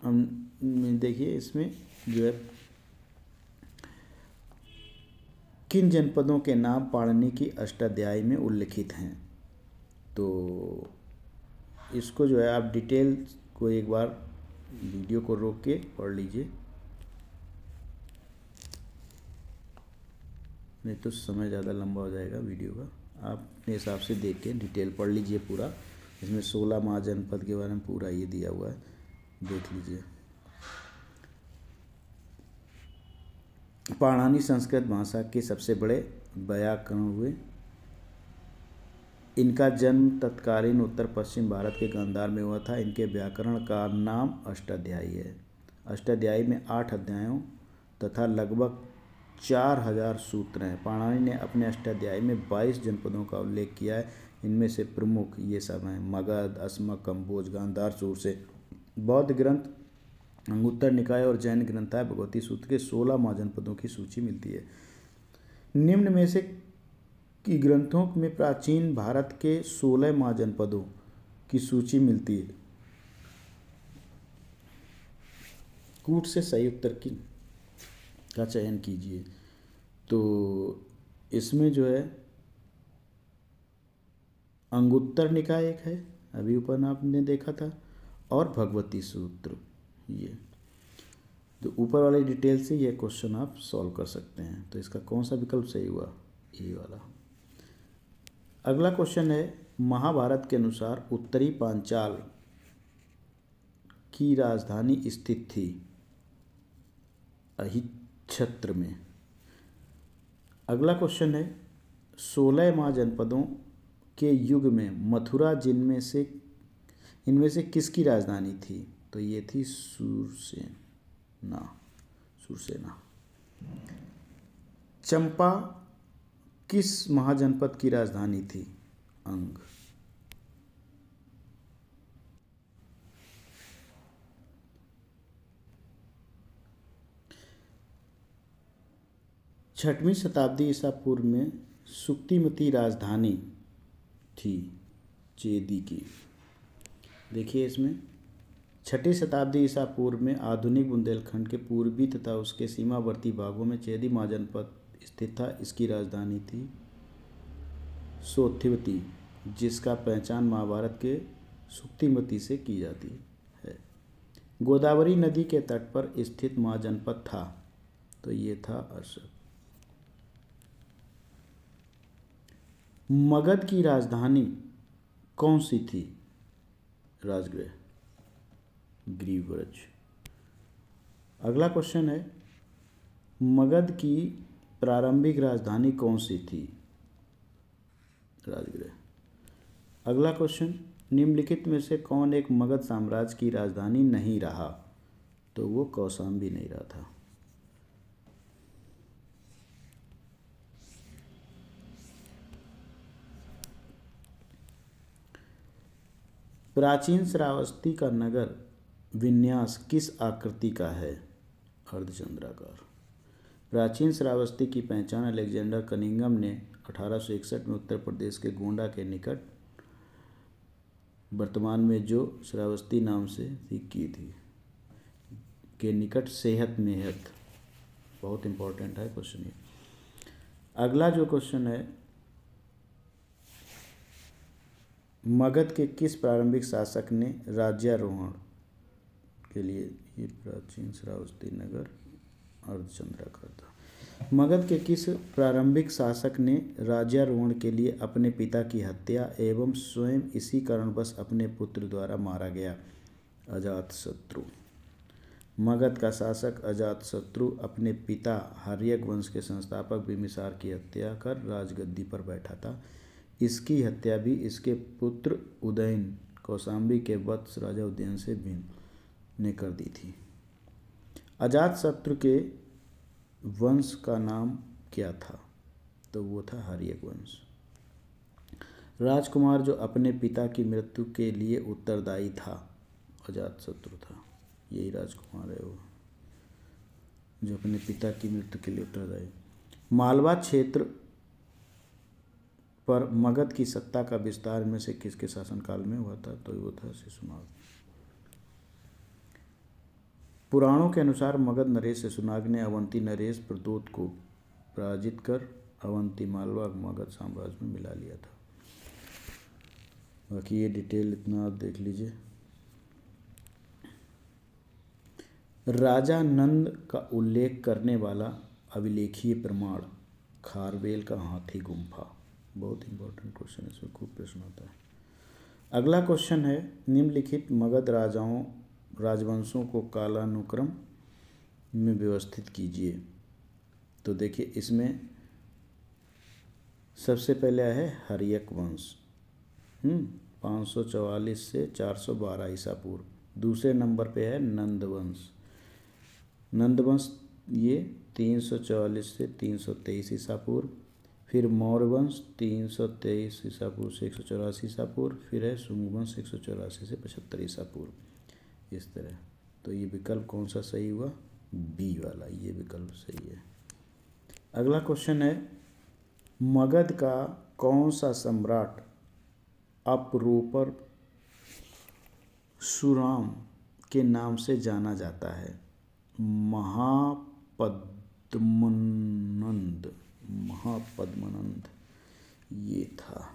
हम देखिए इसमें जो है किन जनपदों के नाम पाणिनि की अष्टाध्यायी में उल्लिखित हैं। तो इसको जो है आप डिटेल को एक बार वीडियो को रोक के पढ़ लीजिए, नहीं तो समय ज़्यादा लंबा हो जाएगा वीडियो का। आप अपने हिसाब से देख के डिटेल पढ़ लीजिए पूरा। इसमें 16 महाजनपद के बारे में पूरा ये दिया हुआ है, देख लीजिए। पाणिनि संस्कृत भाषा के सबसे बड़े व्याकरण हुए। इनका जन्म तत्कालीन उत्तर पश्चिम भारत के गांधार में हुआ था। इनके व्याकरण का नाम अष्टाध्यायी है। अष्टाध्यायी में 8 अध्यायों तथा लगभग 4000 सूत्र हैं। पाणिनि ने अपने अष्टाध्यायी में 22 जनपदों का उल्लेख किया है। इनमें से प्रमुख ये सब हैं: मगध, अस्मक, कंबोज, गांधार, सूरसेन। बौद्ध ग्रंथ अंगुत्तर निकाय और जैन ग्रंथाय भगवती सूत्र के 16 महाजनपदों की सूची मिलती है। निम्न में से की ग्रंथों में प्राचीन भारत के 16 महाजनपदों की सूची मिलती है। कूट से सही उत्तर का चयन कीजिए। तो इसमें जो है अंगुत्तर निकाय एक है, अभी ऊपर आपने देखा था, और भगवती सूत्र। ये तो ऊपर वाली डिटेल से ये क्वेश्चन आप सॉल्व कर सकते हैं। तो इसका कौन सा विकल्प सही हुआ? ये वाला। अगला क्वेश्चन है, महाभारत के अनुसार उत्तरी पांचाल की राजधानी स्थित थी अहिच्छत्र में। अगला क्वेश्चन है, 16 महाजनपदों के युग में मथुरा इनमें से किसकी राजधानी थी? तो ये थी सुरसेना। चंपा किस महाजनपद की राजधानी थी? अंग। छठवीं शताब्दी ईसा पूर्व में सुक्तिमती राजधानी थी चेदी की। देखिए इसमें 6ठी शताब्दी ईसा पूर्व में आधुनिक बुंदेलखंड के पूर्वी तथा उसके सीमावर्ती भागों में चेदी महाजनपद स्थित था। इसकी राजधानी थी सोथिवती, जिसका पहचान महाभारत के सुक्तिमती से की जाती है। गोदावरी नदी के तट पर स्थित महाजनपद था, तो ये था अशोक। मगध की राजधानी कौन सी थी? राजगृह, ग्रीवव्रज। अगला क्वेश्चन है, मगध की प्रारंभिक राजधानी कौन सी थी? राजगृह। अगला क्वेश्चन, निम्नलिखित में से कौन एक मगध साम्राज्य की राजधानी नहीं रहा? तो वो कौशाम्बी नहीं रहा था। प्राचीन श्रावस्ती का नगर विन्यास किस आकृति का है? अर्धचंद्राकार। प्राचीन श्रावस्ती की पहचान अलेक्जेंडर कनिंघम ने 1861 में उत्तर प्रदेश के गोंडा के निकट, वर्तमान में जो श्रावस्ती नाम से की थी, के निकट सेहत मेहत। बहुत इंपॉर्टेंट है क्वेश्चन ये। अगला जो क्वेश्चन है, मगध के किस प्रारंभिक शासक ने राज्यारोहण के लिए, ये प्राचीन श्रावस्ती नगर अर्धचंद्राकार था। मगध के किस प्रारंभिक शासक ने राज्यारोहण के लिए अपने पिता की हत्या एवं स्वयं इसी कारणवश अपने पुत्र द्वारा मारा गया? अजातशत्रु। मगध का शासक अजातशत्रु अपने पिता हर्यक वंश के संस्थापक बिम्बिसार की हत्या कर राजगद्दी पर बैठा था। इसकी हत्या भी इसके पुत्र उदयन कौशाम्बी के वत्स राजा उदयन से भिन्न ने कर दी थी। अजातशत्रु के वंश का नाम क्या था? तो वो था हर्यक वंश। राजकुमार जो अपने पिता की मृत्यु के लिए उत्तरदायी था, अजातशत्रु था। यही राजकुमार है वो जो अपने पिता की मृत्यु के लिए उत्तरदायी। मालवा क्षेत्र पर मगध की सत्ता का विस्तार में से किसके शासनकाल में हुआ था? तो वो था शिशुनाग। पुराणों के अनुसार मगध नरेश शिशुनाग ने अवंती नरेश प्रद्योत को पराजित कर अवंती मालवा मगध साम्राज्य में मिला लिया था। बाकी ये डिटेल इतना आप देख लीजिए। राजा नंद का उल्लेख करने वाला अभिलेखीय प्रमाण खारवेल का हाथी गुम्फा। बहुत इंपॉर्टेंट क्वेश्चन है, इसमें खूब प्रश्न आता है। अगला क्वेश्चन है, निम्नलिखित मगध राजवंशों को कालानुक्रम में व्यवस्थित कीजिए। तो देखिए इसमें सबसे पहले है हर्यक वंश 544 से 412 ईसा पूर्व। दूसरे नंबर पे है नंदवंश ये 344 से 323 ईसा पूर्व। फिर मौर्य वंश 323 ईसा पूर्व से 184 ईसा पूर्व। फिर है शुंग वंश 184 से 75 ईसा पूर्व। इस तरह। तो ये विकल्प कौन सा सही हुआ? बी वाला, ये विकल्प सही है। अगला क्वेश्चन है, मगध का कौन सा सम्राट अपरूपर सुराम के नाम से जाना जाता है? महापद्मनंद ये था।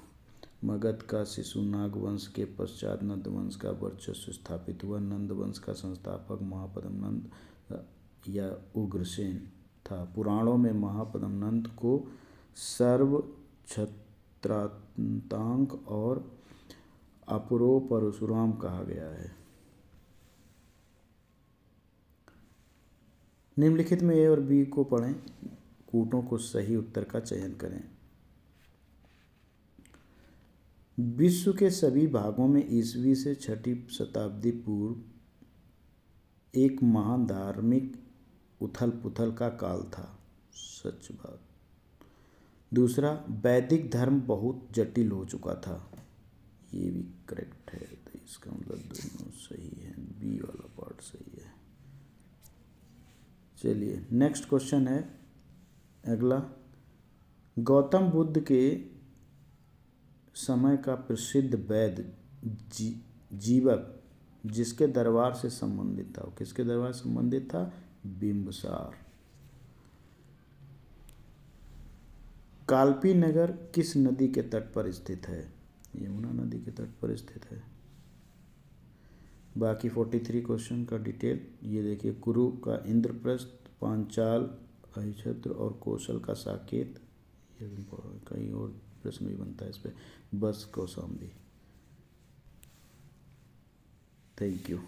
मगध का शिशुनाग वंश के पश्चात नंद वंश का वर्चस्व स्थापित हुआ। नंद वंश का संस्थापक महापद्मनंद या उग्रसेन था। पुराणों में महापद्मनंद को सर्व छत्रांतांक और अपरो परशुराम कहा गया है। निम्नलिखित में ए और बी को पढ़ें, कूटों को सही उत्तर का चयन करें। विश्व के सभी भागों में ईस्वी से 6वीं शताब्दी पूर्व एक महान धार्मिक उथल पुथल का काल था। सच बात। दूसरा, वैदिक धर्म बहुत जटिल हो चुका था। ये भी करेक्ट है। तो इसका मतलब दोनों सही है, बी वाला पार्ट सही है। चलिए नेक्स्ट क्वेश्चन है अगला, गौतम बुद्ध के समय का प्रसिद्ध वैद्य जीवक जिसके दरबार से संबंधित था, किसके दरबार से संबंधित था? बिंबसार। कालपी नगर किस नदी के तट पर स्थित है? यमुना नदी के तट पर स्थित है। बाकी 43 क्वेश्चन का डिटेल ये देखिए। कुरु का इंद्रप्रस्थ, पांचाल अहिछत्र और कौशल का साकेत। ये कहीं और प्रश्न भी बनता है इस पर। बस कौशाम्बी। Thank you.